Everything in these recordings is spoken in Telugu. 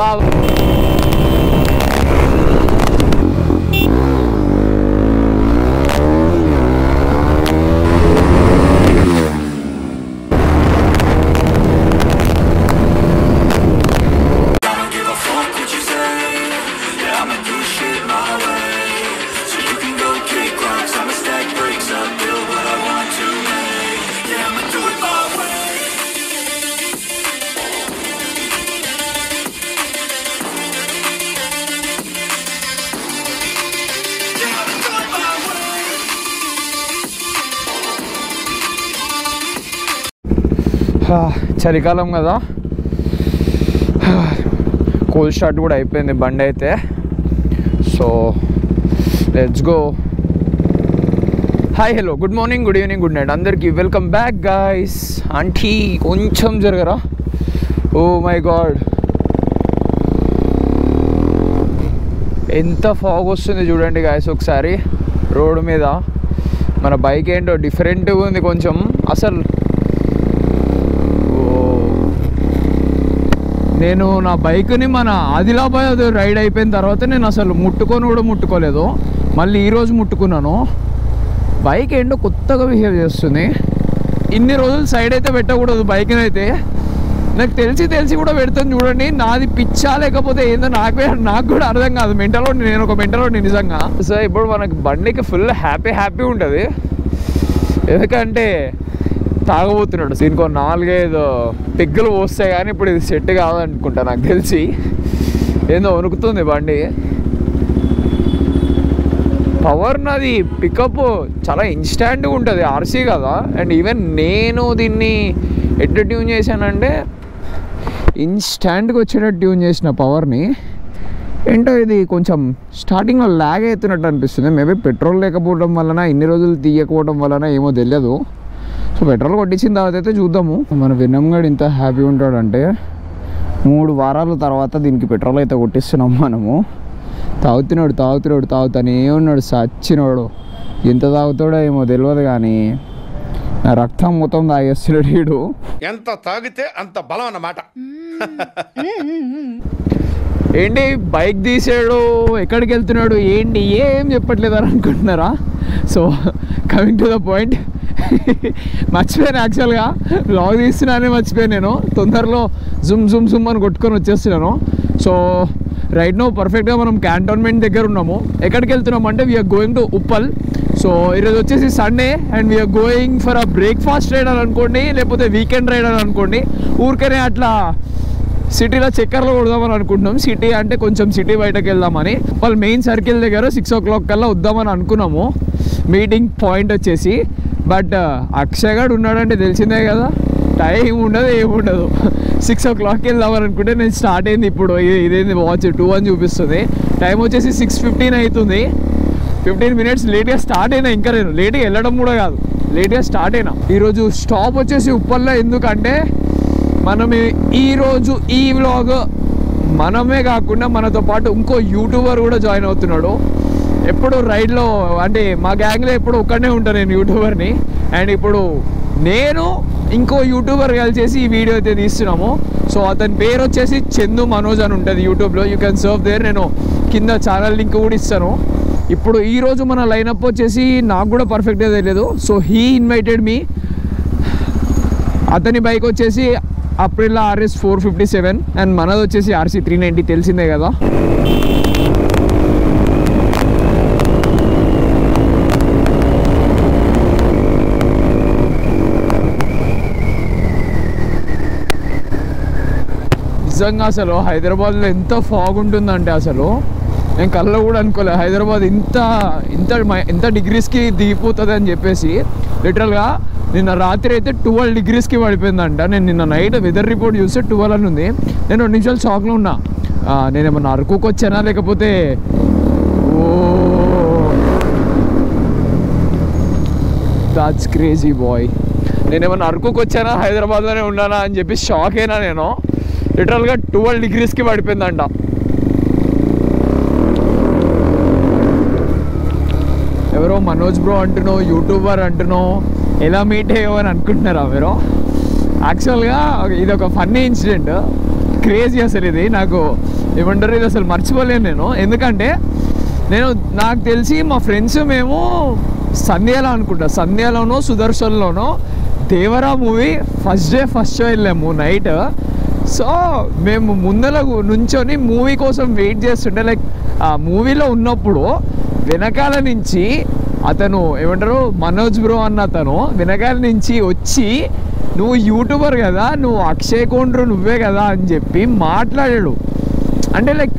బాబు చలికాలం కదా, కోల్డ్ స్టార్ట్ కూడా అయిపోయింది బండి అయితే. So let's go. Hi, hello, good morning, good evening, good night అందరికీ. Welcome back guys. ఆంటీ కొంచెం జరగరా. ఓ మై గాడ్, ఎంత ఫాగ్ వస్తుంది చూడండి గాయ్స్ ఒకసారి రోడ్డు మీద. మన బైక్ ఏంటో డిఫరెంట్గా ఉంది కొంచెం. అసలు నేను నా బైక్ని మన ఆదిలాబాద్ రైడ్ అయిపోయిన తర్వాత నేను అసలు ముట్టుకోలేదు. మళ్ళీ ఈరోజు ముట్టుకున్నాను. బైక్ ఏంటో కొత్తగా బిహేవ్ చేస్తుంది. ఇన్ని రోజులు సైడ్ అయితే పెట్టకూడదు బైక్ని అయితే. నాకు తెలిసి కూడా పెడుతుంది చూడండి. నాది పిచ్చా లేకపోతే ఏందో నాకు కూడా అర్థం కాదు. నేను ఒక మెంటలోని నిజంగా. సో ఇప్పుడు మనకి బండికి ఫుల్ హ్యాపీ ఉంటుంది. ఎందుకంటే తాగబోతున్నాడు. దీనికో 4-5 పెగ్గులు పోస్తాయి కానీ ఇప్పుడు ఇది సెట్ కాదనుకుంటా నాకు తెలిసి. ఏందో వణుకుతుంది బండి. పవర్ నాది పికప్ చాలా ఇన్స్టాంట్గా ఉంటుంది. ఆర్సీ కదా. అండ్ ఈవెన్ నేను దీన్ని ఎట్లా ట్యూన్ చేశానంటే ఇన్స్టాంట్గా వచ్చేటట్టు ట్యూన్ చేసిన పవర్ని. ఏంటో ఇది కొంచెం స్టార్టింగ్లో ల్యాగ్ అవుతున్నట్టు అనిపిస్తుంది. మేబీ పెట్రోల్ లేకపోవడం వలన, ఇన్ని రోజులు తీయకపోవడం వలన ఏమో తెలియదు. సో పెట్రోల్ కొట్టించిన తర్వాత అయితే చూద్దాము. మన వినమ్గడ్ ఇంత హ్యాపీ ఉంటాడంటే 3 వారాల తర్వాత దీనికి పెట్రోల్ అయితే కొట్టిస్తున్నాం మనము. తాగుతానే ఉన్నాడు సచ్చినోడు. ఎంత తాగుతాడో ఏమో తెలియదు కానీ నా రక్తం మొత్తం తాగేస్తున్నాడు వీడు. ఎంత తాగితే అంత బలం అన్నమాట. ఏంటి బైక్ తీసాడు, ఎక్కడికి వెళ్తున్నాడు, ఏంటి ఏం చెప్పట్లేదు అని అనుకుంటున్నారా? So coming to the point, మర్చిపోయాను యాక్చువల్గా వ్లాగ్ తీస్తున్నానే మర్చిపోయాను. నేను తొందరలో జుమ్ అని కొట్టుకొని వచ్చేస్తున్నాను. సో రైట్ నో పర్ఫెక్ట్గా మనం క్యాంటోన్మెంట్ దగ్గర ఉన్నాము. ఎక్కడికి వెళ్తున్నాం అంటే we are going to Uppal. So ఈరోజు వచ్చేసి Sunday and we are going for a breakfast ride అని అనుకోండి, లేకపోతే వీకెండ్ రైడ్ అని అనుకోండి. ఊరికనే అట్లా సిటీలో చక్కర్లో కొడదామని అనుకుంటున్నాం. సిటీ అంటే కొంచెం సిటీ బయటకు వెళ్దామని. వాళ్ళు మెయిన్ సర్కిల్ దగ్గర 6 o'clock కల్లా వద్దామని అనుకున్నాము మీటింగ్ పాయింట్ వచ్చేసి. బట్ అక్షయ్ గారు ఉన్నాడంటే తెలిసిందే కదా, టైం ఉండదు ఏముండదు. 6 o'clockకి వెళ్దామని అనుకుంటే నేను స్టార్ట్ అయింది. ఇప్పుడు ఇదేంది వాచ్ 2 అని చూపిస్తుంది. టైం వచ్చేసి 6:15 అవుతుంది. 15 minutes లేట్గా స్టార్ట్ అయినా. ఇంకా నేను లేట్గా వెళ్ళడం కూడా కాదు, లేట్గా స్టార్ట్ అయినా. ఈరోజు స్టాప్ వచ్చేసి ఉప్పల్లో. ఎందుకంటే మనం ఈరోజు ఈ వ్లాగ్ మనమే కాకుండా మనతో పాటు ఇంకో యూట్యూబర్ కూడా జాయిన్ అవుతున్నాడు. ఎప్పుడు రైడ్లో అంటే మా గ్యాంగ్లో ఎప్పుడు ఒక్కడనే ఉంటాను నేను యూట్యూబర్ని. అండ్ ఇప్పుడు నేను ఇంకో యూట్యూబర్ కలిసేసి ఈ వీడియో అయితే తీస్తున్నాము. సో అతని పేరు వచ్చేసి చందు మనోజ్ అని ఉంటుంది యూట్యూబ్లో. You can serve there. నేను కింద ఛానల్ లింక్ కూడా ఇస్తాను. ఇప్పుడు ఈరోజు మన లైనప్ వచ్చేసి నాకు కూడా పర్ఫెక్ట్గా తెలియదు. So he invited me. అతని బైక్ వచ్చేసి అప్రిల్లా RS 457 అండ్ మనది వచ్చేసి RC 390 తెలిసిందే కదా. నిజంగా అసలు హైదరాబాద్లో ఎంత ఫాగ్ ఉంటుందంటే అసలు నేను కళ్ళలో కూడా అనుకోలేదు హైదరాబాద్ ఇంత డిగ్రీస్కి దిగిపోతుంది అని చెప్పేసి. లిటరల్గా నిన్న రాత్రి అయితే 12 degreesకి పడిపోయిందంట. నేను నిన్న నైట్ వెదర్ రిపోర్ట్ చూస్తే 12 అని ఉంది. నేను 2 నిమిషాలు షాక్లో ఉన్నా. నేనేమన్నా అరకుకి వచ్చానా లేకపోతే దాట్స్ క్రేజీ బాయ్. నేనేమన్నా అరకుకి వచ్చానా హైదరాబాద్లోనే ఉన్నానా అని చెప్పి షాక్ అయినా నేను. లిటరల్గా 12 degreesకి పడిపోయిందంట. ఎవరో మనోజ్ బ్రో అంటున్నావు, యూట్యూబర్ అంటున్నావు, ఎలా మీట్ అయ్యావు అని అనుకుంటున్నారా మీరు? యాక్చువల్గా ఇది ఒక ఫన్నీ ఇన్సిడెంట్. క్రేజీ అసలు ఇది. నాకు ఏమంటారు, ఇది అసలు మర్చిపోలేను నేను. ఎందుకంటే నాకు తెలిసి మా ఫ్రెండ్స్ మేము సంధ్యాలో అనుకుంటా, సంధ్యాలోనో సుదర్శన్లోనో దేవరా మూవీ ఫస్ట్ షో వెళ్ళాము నైట్. సో మేము ముందర నుంచొని మూవీ కోసం వెయిట్ చేస్తుంటే, లైక్ ఆ మూవీలో ఉన్నప్పుడు వెనకాల నుంచి అతను ఏమంటారు మనోజ్ బ్రో అన్న అతను వెనకాల నుంచి వచ్చి, నువ్వు యూట్యూబర్ కదా, నువ్వు అక్షయ్ కోండ్రు నువ్వే కదా అని చెప్పి మాట్లాడాడు. అంటే లైక్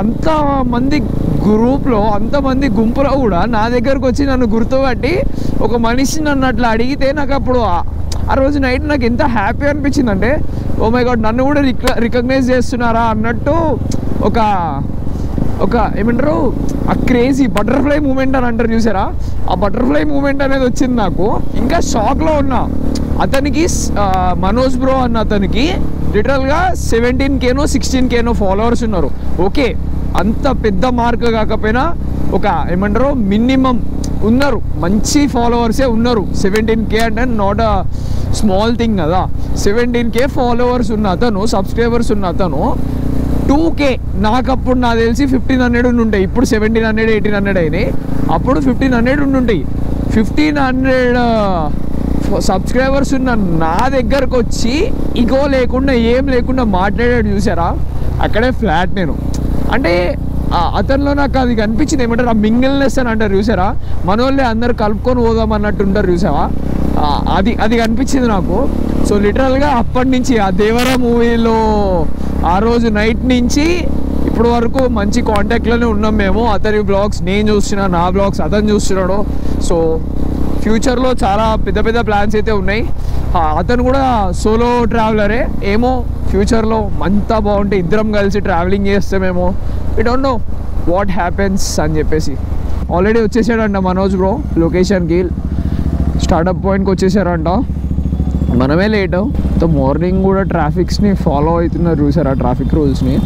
అంతమంది గ్రూప్లో, అంతమంది గుంపులో కూడా నా దగ్గరకు వచ్చి నన్ను గుర్తుపట్టి ఒక మనిషి నన్ను అట్లా అడిగితే, నాకు అప్పుడు ఆ రోజు నైట్ నాకు ఎంత హ్యాపీ అనిపించిందంటే, ఓ మై గాడ్ నన్ను కూడా రికగ్నైజ్ చేస్తున్నారా అన్నట్టు ఒక ఏమంటారు ఆ క్రేజీ బటర్ఫ్లై మూమెంట్ అని అంటారు చూసారా, ఆ బటర్ఫ్లై మూమెంట్ అనేది వచ్చింది నాకు. ఇంకా షాక్లో ఉన్నా. అతనికి మనోజ్ బ్రో అన్న అతనికి లిటరల్గా 17K 16K ఫాలోవర్స్ ఉన్నారు. ఓకే, అంత పెద్ద మార్క్ కాకపోయినా ఒక ఏమంటారు మినిమం ఉన్నారు, మంచి ఫాలోవర్సే ఉన్నారు. 17K అంటే నాట్ అ స్మాల్ థింగ్ కదా. 17K ఫాలోవర్స్ ఉన్న అతను, సబ్స్క్రైబర్స్ ఉన్న అతను 2K, నాకు తెలిసి 1500 ఉంటాయి. ఇప్పుడు 1700 1800 అయినాయి. అప్పుడు 1500 ఉండుంటాయి. 1500 సబ్స్క్రైబర్స్ ఉన్న నా దగ్గరకు వచ్చి ఇగో లేకుండా ఏం లేకుండా మాట్లాడాడు చూసారా, అక్కడే ఫ్లాట్ నేను. అంటే అతనిలో నాకు అది కనిపించింది. ఏమంటారు ఆ మింగిల్నెస్ అని అంటారు చూసారా, మనోళ్ళే అందరు కలుపుకొని పోదాం అన్నట్టు ఉంటారు చూసావా, అది కనిపించింది నాకు. సో లిటరల్గా అప్పటి నుంచి ఆ దేవరా మూవీలో ఆ రోజు నైట్ నుంచి ఇప్పుడు వరకు మంచి కాంటాక్ట్లోనే ఉన్నాం మేము. అతని బ్లాగ్స్ నేను చూస్తున్నా, నా బ్లాగ్స్ అతను చూస్తున్నాడు. సో ఫ్యూచర్లో చాలా పెద్ద పెద్ద ప్లాన్స్ అయితే ఉన్నాయి. అతను కూడా సోలో ట్రావెలరే ఏమో, ఫ్యూచర్లో అంతా బాగుంటే ఇద్దరం కలిసి ట్రావెలింగ్ చేస్తామేమో, we don't know what happens అని చెప్పేసి. ఆల్రెడీ వచ్చేసాడంట మనోజ్ బ్రో లొకేషన్కి, స్టార్టప్ పాయింట్కి వచ్చేసారంట. మనమే లేట్. మార్నింగ్ కూడా ట్రాఫిక్స్ని ఫాలో అవుతున్నారు చూసారా, ట్రాఫిక్ రూల్స్ని.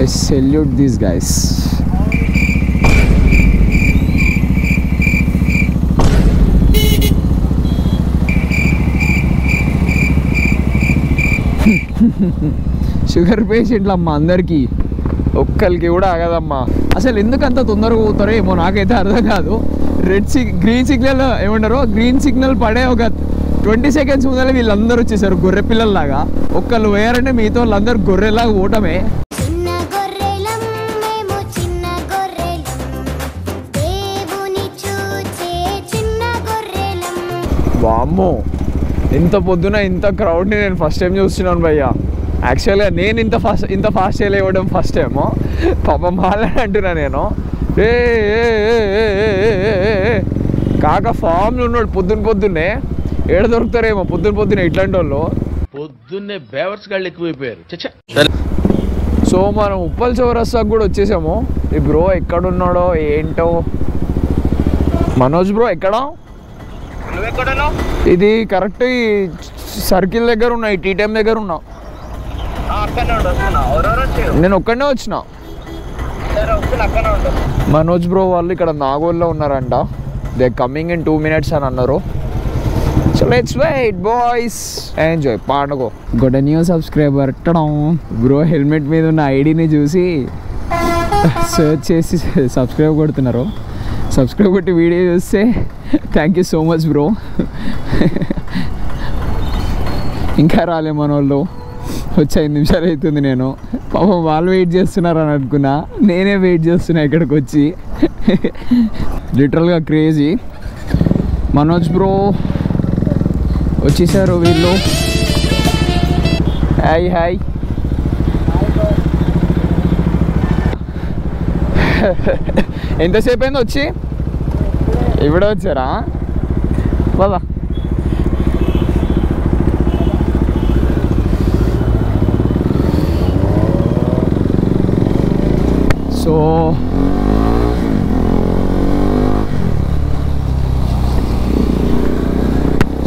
I salute these guys. Sugar పేషెంట్లు అమ్మ అందరికీ, ఒక్కరికి కూడా ఆగదమ్మా. అసలు ఎందుకు అంత తొందరగా పోతారో ఏమో నాకైతే అర్థం కాదు. గ్రీన్ సిగ్నల్ ఏమంటారు, గ్రీన్ సిగ్నల్ పడే ఒక 20 seconds ముందర వీళ్ళందరూ వచ్చేసారు గొర్రె పిల్లల్లాగా. ఒక్కళ్ళు పోయారంటే మిగతా వాళ్ళందరూ గొర్రెలాగా ఓటమే. వామ్మో, ఇంత పొద్దున ఇంత క్రౌడ్ని నేను ఫస్ట్ టైం చూస్తున్నాను భయ్యా. యాక్చువల్గా నేను ఇంత ఫాస్ట్ వెళ్ళివ్వడం ఫస్ట్ టైము. పాపం వాళ్ళని అంటున్నా నేను. కాక ఫామ్లు ఉన్నాడు పొద్దున్నే. ఏడ దొరుకుతారేమో పొద్దున్నే ఇట్లాంటి వాళ్ళు. పొద్దున్నే బేవర్స్ గాళ్ళు ఎక్కువైపోయారు. సో మనం ఉప్పల్ చౌరస్తాకు కూడా వచ్చేసాము. ఈ బ్రో ఎక్కడున్నాడో ఏంటో. మనోజ్ బ్రో ఎక్కడా? ఇది కరెక్ట్ ఈ సర్కిల్ దగ్గర ఉన్నా, ఈ టీ టైం దగ్గర ఉన్నా. నేను ఒక్కడనే వచ్చిన. మనోజ్ బ్రో వాళ్ళు ఇక్కడ నాగోల్లో ఉన్నారంట. దే కమింగ్ ఇన్ 2 minutes అని అన్నారు. So let's wait boys, enjoy పండుగ. గొడ న్యూ సబ్స్క్రైబర్ బ్రో హెల్మెట్ మీద ఉన్న ఐడిని చూసి సర్చ్ చేసి సబ్స్క్రైబ్ కొడుతున్నారు. సబ్స్క్రైబ్ కొట్టి వీడియో చూస్తే thank you so much bro. ఇంకా రాలే మన వాళ్ళు, వచ్చి 5 నిమిషాలు అవుతుంది. నేను పాపం వాళ్ళు వెయిట్ చేస్తున్నారు అని అనుకున్నా, నేనే వెయిట్ చేస్తున్నా ఇక్కడికి వచ్చి. లిటరల్గా క్రేజీ. మనోజ్ బ్రో వచ్చేసారు వీళ్ళు. హాయ్ ఎంతసేపు అయింది వచ్చి? ఇవిడే వచ్చారా? బాబా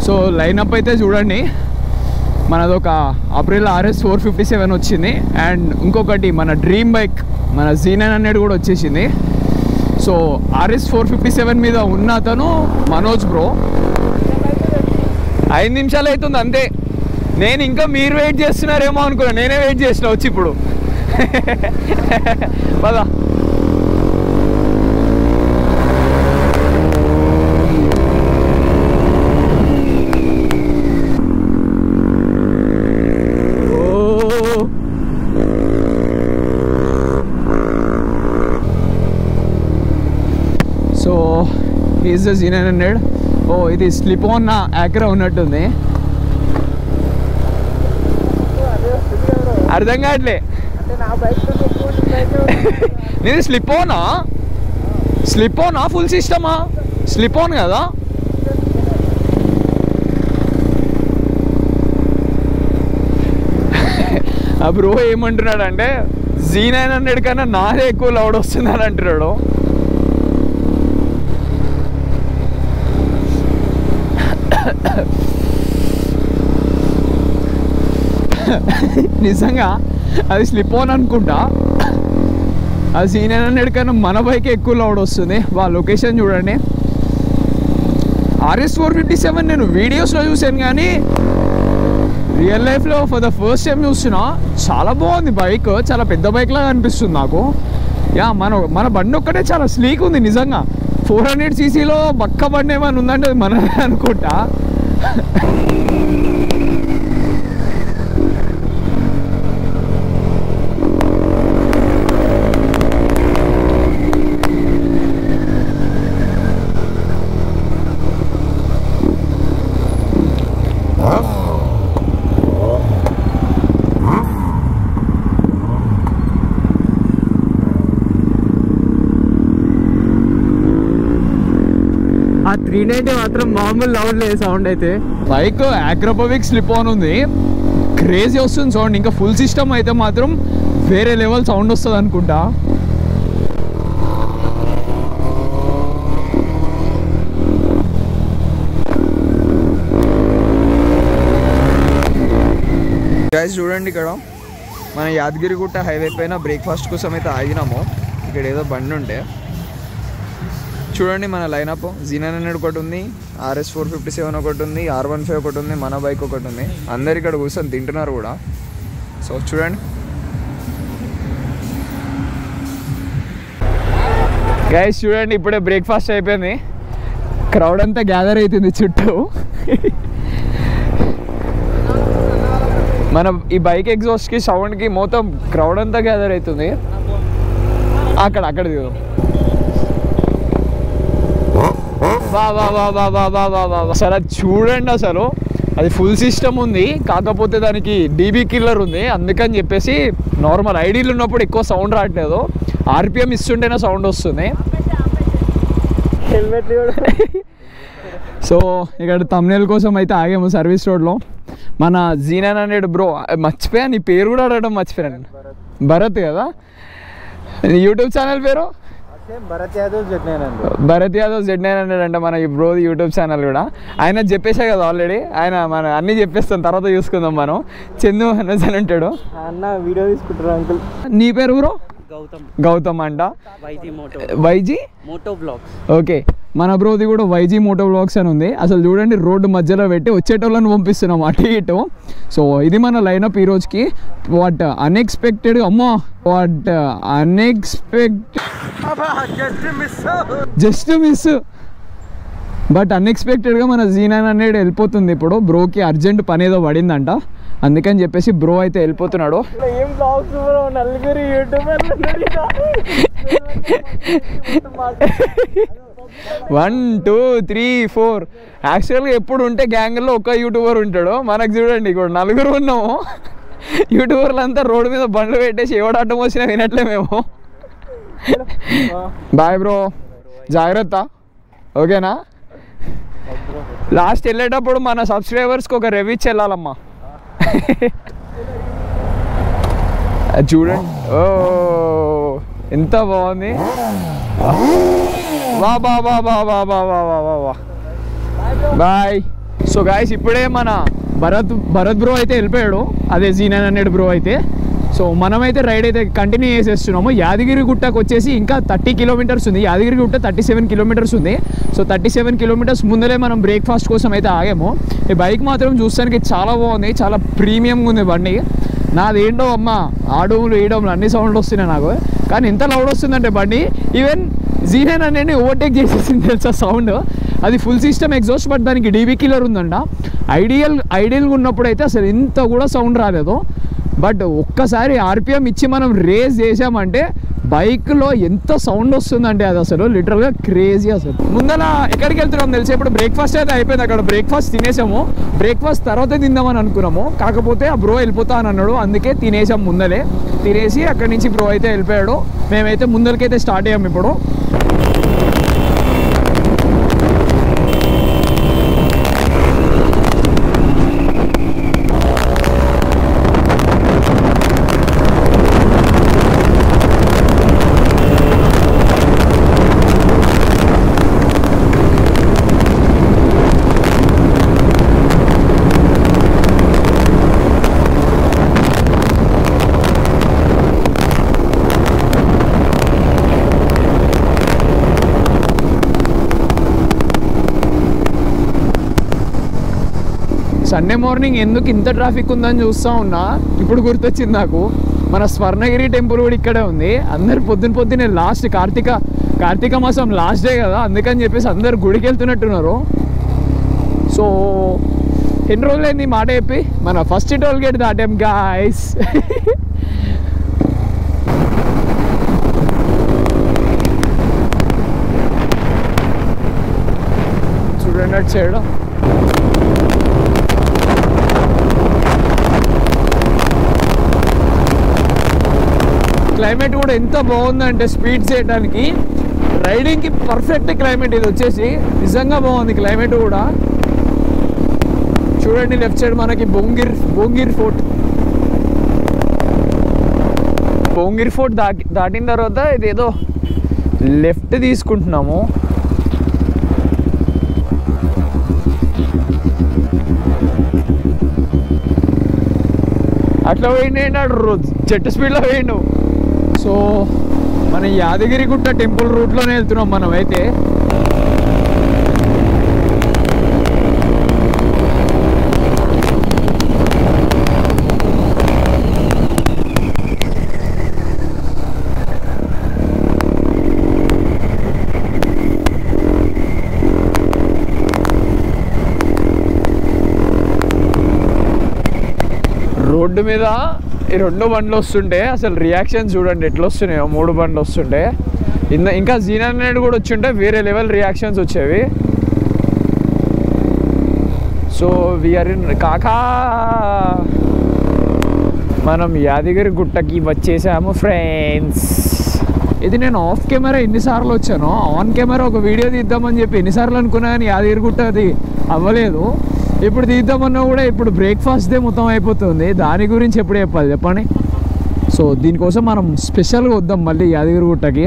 సో లైనప్ అయితే చూడండి. మనదొక అప్రిల్ RS 457 వచ్చింది. అండ్ ఇంకొకటి మన డ్రీమ్ బైక్ మన Z900 కూడా వచ్చేసింది. సో RS 457 మీద ఉన్న అతను మనోజ్ బ్రో. 5 నిమిషాలు అవుతుంది అంతే. నేను ఇంకా మీరు వెయిట్ చేస్తున్నారేమో అనుకున్నా, నేనే వెయిట్ చేసిన వచ్చి ఇప్పుడు. పదా సో ఈజ్ ద Z900. ఓ ఇది స్లిప్ ఆన్ నా యాక్రా ఉన్నట్టుంది, అర్థం కావట్లే. నేను స్లిప్ ఆనా ఫుల్ సిస్టమా? స్లిప్ ఆన్ కదా. ఆ బ్రో ఏమంటున్నాడు అంటే Z900 కన్నా నాదే ఎక్కువ లౌడ్ వస్తుంది అని అంటున్నాడు. నిజంగా అది స్లిప్ ఆన్ అనుకుంటా. అది Z900 కన్నా మన బైక్ ఎక్కువ లౌడ్ వస్తుంది. లొకేషన్ చూడండి, RS457 నేను వీడియోస్లో చూసాను కానీ రియల్ లైఫ్లో ఫర్ ద ఫస్ట్ టైం చూస్తున్నా. చాలా బాగుంది బైక్, చాలా పెద్ద బైక్ లాగా అనిపిస్తుంది నాకు. యా మన బండి ఒక్కటే చాలా స్లీక్ ఉంది నిజంగా. 400cc బక్క బండి ఏమైనా ఉందంటే అది మనమే అనుకుంటా. ఆ 390 మాత్రం మామూలు లౌడ్ లేదు సౌండ్ అయితే. బైక్ అక్రోపోవిక్ స్లిప్ ఆన్ ఉంది, క్రేజీ వస్తుంది సౌండ్. ఇంకా ఫుల్ సిస్టమ్ అయితే మాత్రం వేరే లెవెల్ సౌండ్ వస్తుంది అనుకుంటా. గైస్ చూడండి, ఇక్కడ మన యాదగిరిగుట్ట హైవే పైన బ్రేక్ఫాస్ట్ కోసం అయితే ఆగినాము. ఇక్కడ ఏదో బండి ఉంటే చూడండి, మన లైనప్ Z900 ఒకటి ఉంది, RS457 ఒకటి ఉంది, R15 ఒకటి ఉంది, మన బైక్ ఒకటి ఉంది. అందరు ఇక్కడ కూర్చొని తింటున్నారు కూడా. సో చూడండి గైస్, చూడండి ఇప్పుడే బ్రేక్ఫాస్ట్ అయిపోయింది. క్రౌడ్ అంతా గ్యాదర్ అవుతుంది చుట్టూ. మన ఈ బైక్ ఎగ్జాస్ట్కి సౌండ్కి మొత్తం క్రౌడ్ అంతా గ్యాదర్ అవుతుంది. అక్కడ దిగు. అసలు అది చూడండి, అసలు అది ఫుల్ సిస్టమ్ ఉంది, కాకపోతే దానికి డీబీ కిల్లర్ ఉంది. అందుకని చెప్పేసి నార్మల్ ఐడీలు ఉన్నప్పుడు ఎక్కువ సౌండ్ రావట్లేదు, RPM ఇస్తుంటేనే సౌండ్ వస్తుంది. సో ఇక్కడ తమ్నేల్ కోసం అయితే ఆగాము సర్వీస్ రోడ్లో. మన Z900 బ్రో, మర్చిపోయా నీ పేరు కూడా అడగడం మర్చిపోయాను. భరత్ కదా యూట్యూబ్ ఛానల్ పేరు? భరత్ యాదవ్ Z900 అంటే మన ఈ బ్రో యూట్యూబ్ ఛానల్ కూడా. ఆయన చెప్పేసా కదా ఆల్రెడీ, ఆయన మన అన్నీ చెప్పేస్తాం, తర్వాత చూసుకుందాం మనం. చందు అని అంటాడు అన్న, వీడియో తీసుకుంటారు అంకుల్. నీ పేరు బ్రో? గౌతమ్ అంట. YG Moto blogs. ఓకే, మన బ్రోది కూడా YG మోటో బ్లాగ్స్ అని ఉంది. అసలు చూడండి, రోడ్డు మధ్యలో పెట్టి వచ్చేటోళ్ళని పంపిస్తున్నాం అటు ఇటు. సో ఇది మన లైనప్ ఈ రోజుకి. వాట్ అన్ఎక్స్పెక్టెడ్, అమ్మో వాట్ జస్ట్ మిస్ బట్ అన్ఎక్స్పెక్టెడ్గా మన Z900 వెళ్ళిపోతుంది. ఇప్పుడు బ్రోకి అర్జెంట్ పని ఏదో పడిందంట, అందుకని చెప్పేసి బ్రో అయితే వెళ్ళిపోతున్నాడు. 1 2 3 4 యాక్చువల్గా ఎప్పుడు ఉంటే గ్యాంగ్లో ఒక యూట్యూబర్ ఉంటాడు. మనకు చూడండి ఇక్కడ 4 ఉన్నాము. యూట్యూబర్లు అంతా రోడ్డు మీద బండ్లు పెట్టేసి ఎవడు అడ్డం వచ్చినా వినట్లే మేము. బాయ్ బ్రో, జాగ్రత్త, ఓకేనా? లాస్ట్ వెళ్ళేటప్పుడు మన సబ్స్క్రైబర్స్కి ఒక రివ్యూ ఇచ్చి వెళ్ళాలమ్మా. చూడండి, ఓ ఎంత బాగుంది. బాయ్. సో గాయస్, ఇప్పుడే మన భరత్ బ్రో అయితే వెళ్ళిపోయాడు, అదే Z900 బ్రో అయితే. సో మనమైతే రైడ్ అయితే కంటిన్యూ చేసేస్తున్నాము. యాదగిరిగుట్టకు వచ్చేసి ఇంకా 30 కిలోమీటర్స్ ఉంది. యాదగిరిగుట్ట 37 కిలోమీటర్స్ ఉంది. సో 37 కిలోమీటర్స్ ముందరే మనం బ్రేక్ఫాస్ట్ కోసం అయితే ఆగాము. ఈ బైక్ మాత్రం చూస్తానికి చాలా బాగుంది, చాలా ప్రీమియంగా ఉంది బండి. నాదేంటో అమ్మ ఆడోములు ఈడోములు అన్ని సౌండ్లు వస్తున్నాయి నాకు, కానీ ఎంత లౌడ్ వస్తుందంటే బండి ఈవెన్ జీనైన్ అనేది ఓవర్టేక్ చేసేసింది తెలుసా సౌండ్. అది ఫుల్ సిస్టమ్ ఎగ్జాస్ట్, బట్ దానికి డీబీ కిల్లర్ ఉందంట. ఐడియల్గా ఉన్నప్పుడు అయితే అసలు ఇంత కూడా సౌండ్ రాలేదు. బట్ ఒక్కసారి ఆర్పిఎం ఇచ్చి మనం రేస్ చేసామంటే బైక్లో ఎంత సౌండ్ వస్తుందంటే అది అసలు లిటరల్గా క్రేజీ. అసలు ముందర ఎక్కడికి వెళ్తున్నాం తెలిసి ఇప్పుడు బ్రేక్ఫాస్ట్ అయితే అయిపోయింది. అక్కడ బ్రేక్ఫాస్ట్ తినేసాము. బ్రేక్ఫాస్ట్ తర్వాత తిందామని అనుకున్నాము, కాకపోతే ఆ బ్రో వెళ్ళిపోతా అని అన్నాడు, అందుకే తినేసాం. ముందలే తినేసి అక్కడి నుంచి బ్రో అయితే వెళ్ళిపోయాడు. మేమైతే ముందరికైతే స్టార్ట్ అయ్యాము ఇప్పుడు. సండే మార్నింగ్ ఎందుకు ఇంత ట్రాఫిక్ ఉందని చూస్తూ ఉన్నా, ఇప్పుడు గుర్తొచ్చింది నాకు. మన స్వర్ణగిరి టెంపుల్ కూడా ఇక్కడే ఉంది. అందరు పొద్దున్నే లాస్ట్ కార్తీక మాసం లాస్ట్ డే కదా, అందుకని చెప్పేసి అందరు గుడికి వెళ్తున్నట్టున్నారు. సో ఎన్ని రోజులైంది మాట చెప్పి మన ఫస్ట్ టోల్ గేట్ దాటాం గాయ్స్. చూడండి అటు సైడ్ క్లైమేట్ కూడా ఎంత బాగుందంటే స్పీడ్ చేయడానికి రైడింగ్కి పర్ఫెక్ట్ క్లైమేట్. ఇది వచ్చేసి నిజంగా బాగుంది క్లైమేట్ కూడా. చూడండి లెఫ్ట్ సైడ్ మనకి భోంగిర్ ఫోర్ట్ దాటిన తర్వాత ఇదేదో లెఫ్ట్ తీసుకుంటున్నాము. అట్లా పోయిండు, చెట్టు స్పీడ్లో పోయిండు. సో మన యాదగిరిగుట్ట టెంపుల్ రూట్లోనే వెళ్తున్నాం మనం అయితే. రోడ్డు మీద ఈ 2 బండ్లు వస్తుంటే అసలు రియాక్షన్ చూడండి ఎట్లా వస్తున్నాయో. 3 బండ్లు వస్తుంటే ఇంకా జీనైన్ కూడా వచ్చింటే వేరే లెవెల్ రియాక్షన్స్ వచ్చేవి. సో వీఆర్ ఇన్ కాకా, మనం యాదగిరి గుట్టకి వచ్చేసాము ఫ్రెండ్స్. ఇది నేను ఆఫ్ కెమెరా ఎన్నిసార్లు వచ్చానో, ఆన్ కెమెరా ఒక వీడియో తీద్దామని చెప్పి ఎన్నిసార్లు అనుకున్నా కానీ యాదగిరి గుట్ట అది అవ్వలేదు. ఇప్పుడు తీద్దామన్నా కూడా ఇప్పుడు బ్రేక్ఫాస్ట్దే మొత్తం అయిపోతుంది, దాని గురించి ఎప్పుడు చెప్పాలి చెప్పండి. సో దీనికోసం మనం స్పెషల్గా వద్దాం మళ్ళీ యాదగిరిగుట్టకి.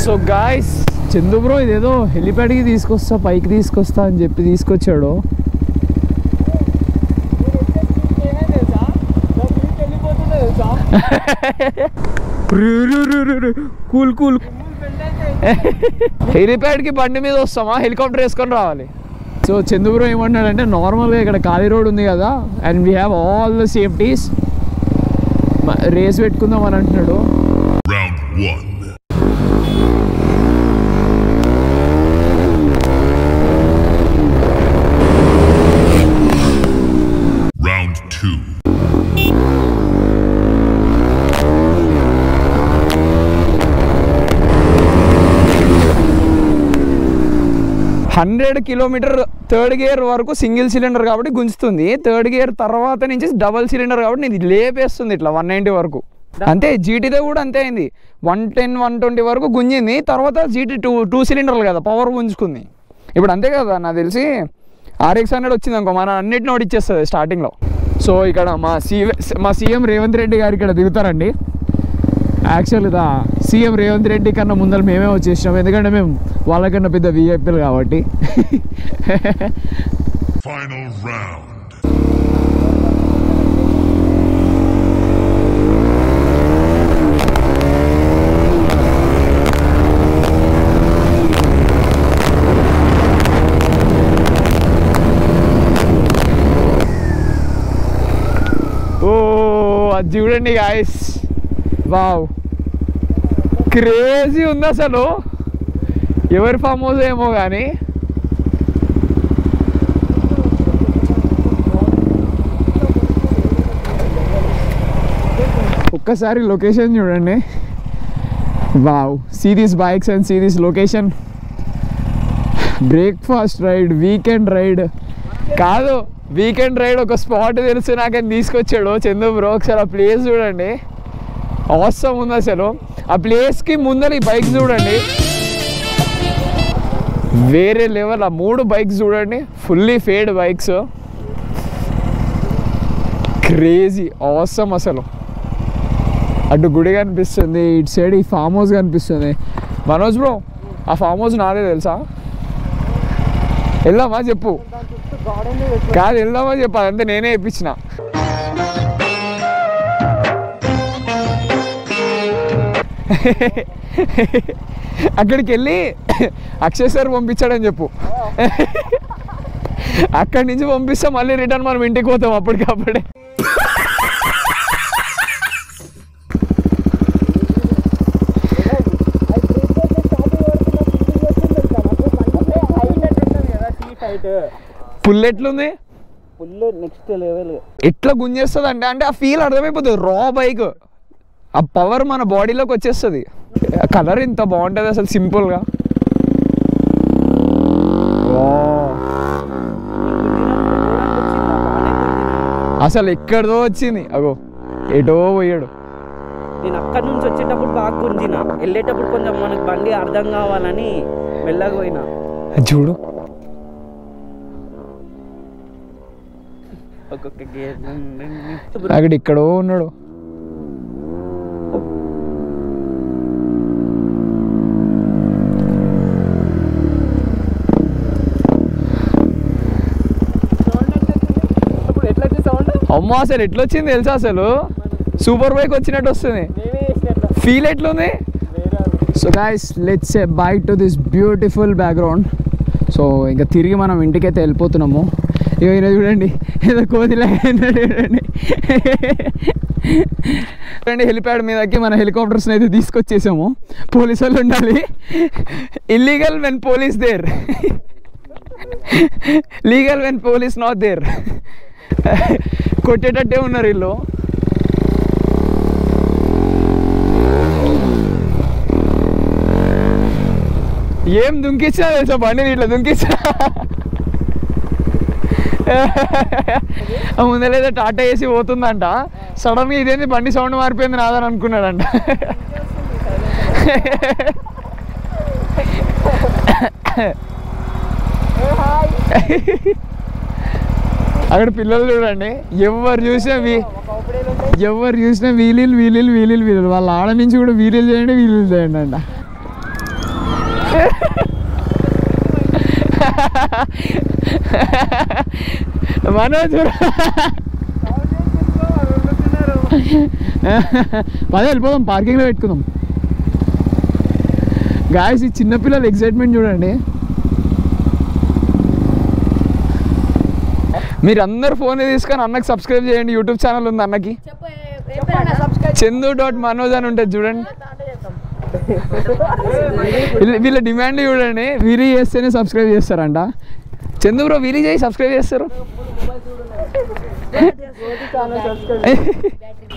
సో గాయ్స్ చందు బ్రో ఇదేదో హెలిప్యాడ్కి తీసుకొస్తా పైకి తీసుకొస్తా అని చెప్పి తీసుకొచ్చాడు. కూల్ కూల్ హెలిప్యాడ్కి బండి మీద వస్తామా, హెలికాప్టర్ వేసుకొని రావాలి. సో చందు బ్రో ఏమన్నాడంటే నార్మల్గా ఇక్కడ ఖాళీ రోడ్ ఉంది కదా and we have all the safeties, race పెట్టుకుందాం అని అంటున్నాడు. Round 2. 100 కిలోమీటర్ థర్డ్ గేర్ వరకు సింగిల్ సిలిండర్ కాబట్టి గుంజుతుంది. థర్డ్ గేర్ తర్వాత నుంచి డబల్ సిలిండర్ కాబట్టి నేను లేపేస్తుంది ఇట్లా 190 వరకు. అంతే జీటీతో కూడా అంతే అయింది, 110 120 వరకు గుంజింది. తర్వాత జీటీ టూ సిలిండర్లు కదా పవర్ గుంజుకుంది. ఇప్పుడు అంతే కదా నాకు తెలిసి RX 100 వచ్చింది అనుకో మన అన్నిటిని ఓడిచ్చేస్తుంది స్టార్టింగ్లో. సో ఇక్కడ మా సీఎం రేవంత్ రెడ్డి గారు ఇక్కడ దిగుతారండి. యాక్చువల్గా సీఎం రేవంత్ రెడ్డి కన్నా ముందర మేమే వచ్చేసినాం, ఎందుకంటే మేము వాళ్ళకన్నా పెద్ద విఐపీలు కాబట్టి. Final round. అది చూడండి గాయస్, వావ్ క్రేజీ ఉంది అసలు. ఎవరి ఫామ్ హౌస్ ఏమో కానీ ఒక్కసారి లొకేషన్ చూడండి. Wow, see these bikes and see this location. Breakfast ride, weekend ride కాదు, వీకెండ్ రైడ్. ఒక స్పాట్ తెలుసు నాకని తీసుకొచ్చాడు చందు బ్రో. ఒకసారి ఆ ప్లేస్ చూడండి, ఆసమ్ ఉంది అసలు. ఆ ప్లేస్కి ముందర ఈ బైక్స్ చూడండి, వేరే లెవెల్. ఆ 3 బైక్స్ చూడండి, fully fade bikes, crazy awesome అసలు. అటు గుడి కనిపిస్తుంది, ఇటు సైడ్ ఈ ఫామ్ హౌస్ కనిపిస్తుంది. మనోజ్ బ్రో, ఆ ఫామ్ హౌస్ నాదే తెలుసా? వెళ్దామా చెప్పు? కాదు, వెళ్దామా చెప్పు, అదంతా నేనే ఇప్పించిన. అక్కడికి వెళ్ళి అక్షయ్ సార్ పంపించాడని చెప్పు. అక్కడి నుంచి పంపిస్తే మళ్ళీ రిటర్న్ మనం ఇంటికి పోతాం అప్పటికప్పుడే. పుల్ ఎట్లుంది? Full next level. ఎట్లా గుంజేస్తుంది అంటే ఆ ఫీల్ అర్థమైపోతుంది. రా బైక్, ఆ పవర్ మన బాడీలోకి వచ్చేస్తుంది. కలర్ ఇంత బాగుంటుంది అసలు, సింపుల్గా. అసలు ఎక్కడదో వచ్చింది, అగో ఎటో పోయాడు. నేను అక్కడి నుంచి వచ్చేటప్పుడు బాగా గుంజిన, వెళ్ళేటప్పుడు కొంచెం మనకు బండి అర్థం కావాలని వెళ్ళకపోయినా. చూడు, ఒక్కొక్క గేర్ అక్కడ ఇక్కడో ఉన్నాడు. అమ్మో, అసలు ఎట్లా వచ్చింది తెలుసా? అసలు సూపర్ బైక్ వచ్చినట్టు వస్తుంది. ఫీల్ ఎట్లుంది? So guys, let's say by to this beautiful background. So ఇంకా తిరిగి మనం ఇంటికైతే వెళ్ళిపోతున్నాము. ఇక ఈయన చూడండి, ఏదో కోతిలాగా చూడండి. హెలిప్యాడ్ మీదకి మన హెలికాప్టర్స్ని అయితే తీసుకొచ్చేసాము. పోలీసు వాళ్ళు ఉండాలి. Illegal when police there, legal when police not there. కొట్టేటట్టే ఉన్నారు వీళ్ళు. ఏం దుంకిచ్చినా తెలుసా బండి, ఇట్లా దుంకిచ్చా. ముందలేదో టాటా వేసి పోతుందంట, సడన్గా ఇదేంది బండి సౌండ్ మారిపోయింది నాదని అనుకున్నాడంట. అక్కడ పిల్లలు చూడండి, ఎవరు చూసినా వీలీలు. వాళ్ళ ఆడ నుంచి కూడా వీలీలు చేయండి అంట. మనోజ్ పదే వెళ్ళిపోదాం, పార్కింగ్లో పెట్టుకుందాం. గాయస్, ఈ చిన్నపిల్లల ఎక్సైట్మెంట్ చూడండి. మీరు అందరు ఫోన్ తీసుకొని అన్నకి సబ్స్క్రైబ్ చేయండి. యూట్యూబ్ ఛానల్ ఉంది అన్నకి, చందు.మనోజ్ అని ఉంటుంది చూడండి. వీళ్ళ డిమాండ్ చూడండి, వీరీ చేస్తేనే సబ్స్క్రైబ్ చేస్తారంట. చందు బ్రో, వీరీ చేయి, సబ్స్క్రైబ్ చేస్తారు.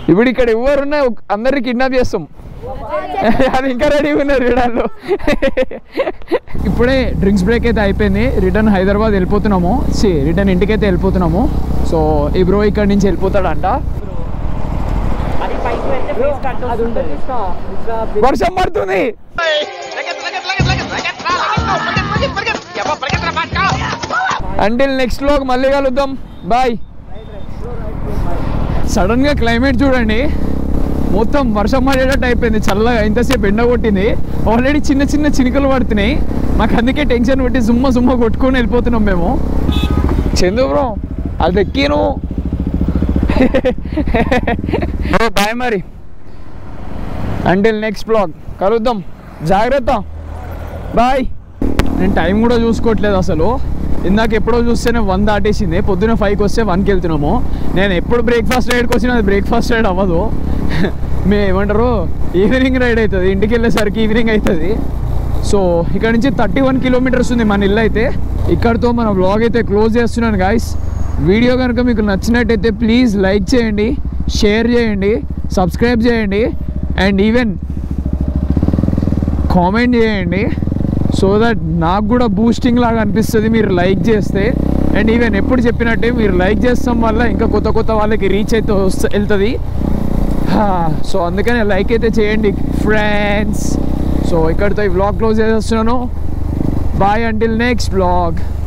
ఇప్పుడు ఇక్కడ ఎవరున్నా అందరినీ కిడ్నాప్ చేస్తాం. అది ఇంకా రెడీగా ఉన్నారు వీడాళ్ళు. ఇప్పుడే డ్రింక్స్ బ్రేక్ అయితే అయిపోయింది. రిటర్న్ హైదరాబాద్ వెళ్ళిపోతున్నాము, రిటర్న్ ఇంటికైతే వెళ్ళిపోతున్నాము. సో ఈ బ్రో ఇక్కడ నుంచి వెళ్ళిపోతాడంట. వర్షం పడుతుంది. అంటిల్ నెక్స్ట్ వ్లాగ్ మళ్ళీ కలుద్దాం, బాయ్. సడన్గా క్లైమేట్ చూడండి, మొత్తం వర్షం పడేటట్టు అయిపోయింది. చల్లగా ఇంతసేపు ఎండ కొట్టింది, ఆల్రెడీ చిన్న చిన్న చినుకలు పడుతున్నాయి. మాకు అందుకే టెన్షన్ పెట్టి సుమ్మ కొట్టుకొని వెళ్ళిపోతున్నాం మేము. చందు బ్రో, అది ఎక్కిను. బాయ్ మరి, అంటిల్ నెక్స్ట్ బ్లాగ్ కలుద్దాం, జాగ్రత్త, బాయ్. నేను టైం కూడా చూసుకోవట్లేదు అసలు. ఇందాక ఎప్పుడో చూస్తేనే 1 దాటేసింది. పొద్దున్న 5కి వస్తే 1కి వెళ్తున్నాము. నేను ఎప్పుడు బ్రేక్ఫాస్ట్ రైడ్కి వచ్చినా అది బ్రేక్ఫాస్ట్ రైడ్ అవ్వదు. ఏమంటారు ఈవినింగ్ రైడ్ అవుతుంది. ఇంటికి వెళ్ళేసరికి ఈవినింగ్ అవుతుంది. సో ఇక్కడ నుంచి 31 కిలోమీటర్స్ ఉంది మన ఇల్లు అయితే. ఇక్కడితో మన వ్లాగ్ అయితే క్లోజ్ చేస్తున్నాను గాయస్. వీడియో కనుక మీకు నచ్చినట్టయితే ప్లీజ్ లైక్ చేయండి, షేర్ చేయండి, సబ్స్క్రైబ్ చేయండి అండ్ ఈవెన్ కామెంట్ చేయండి. సో దట్ నాకు కూడా బూస్టింగ్ లాగా అనిపిస్తుంది మీరు లైక్ చేస్తే. అండ్ ఈవెన్ ఎప్పుడు చెప్పినట్టే మీరు లైక్ చేస్తాం వల్ల ఇంకా కొత్త వాళ్ళకి రీచ్ అయితే వెళ్తుంది. సో అందుకనే లైక్ అయితే చేయండి ఫ్రెండ్స్. సో ఇక్కడితో ఈ వ్లాగ్ క్లోజ్ చేసేస్తున్నాను. Bye until next vlog.